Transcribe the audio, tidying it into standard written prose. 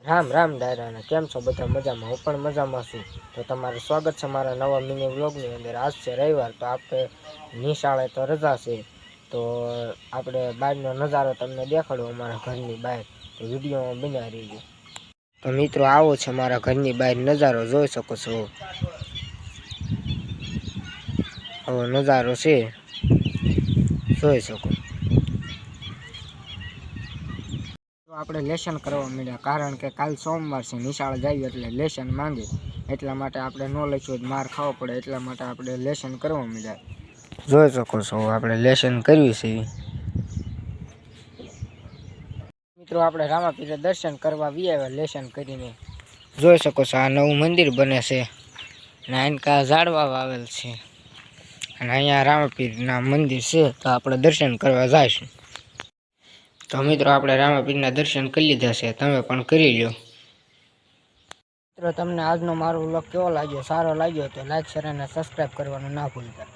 રામ રામ ડાયરાને કેમ છો બધા મજામાં? હું પણ મજામાં છું. તો તમારું સ્વાગત છે મારા નવા મિની વ્લોગની અંદર. આજ છે રવિવાર, તો આપણે નિશાળે તો રજા છે, તો આપણે બહારનો નજારો તમને દેખાડો અમારા ઘરની બહાર, તો વિડીયોમાં બના રહીજો. તો મિત્રો આવો છે મારા ઘરની બહાર નજારો, જોઈ શકો છો. આવો નજારો છે, જોઈ શકો. આપણે લેસન કરવા મળ્યા, કારણ કે કાલ સોમવાર છે, નિશાળ જઈએ એટલે લેસન માંગે, એટલા માટે આપણે ન લખ્યું માર ખાવો પડે, એટલા માટે આપણે લેસન કરવા મળ્યા. જોઈ શકો છો આપણે લેસન કર્યું છે. મિત્રો આપણે રામાપીરે દર્શન કરવા આવ્યા લેસન કરીને. જોઈ શકો છો આ નવું મંદિર બને છે, અને આનકા ઝાડવા આવેલ છે, અને અહીંયા રામાપીરના મંદિર છે, તો આપણે દર્શન કરવા જઈશું. તો મિત્રો આપણે રામાપીરના દર્શન કરી લીધા છે, તમે પણ કરી લો. મિત્રો તમને આજનો મારો વ્લોગ કેવો લાગ્યો? સારો લાગ્યો તો લાઈક શેર અને સબસ્ક્રાઈબ કરવાનું ના ભૂલતા.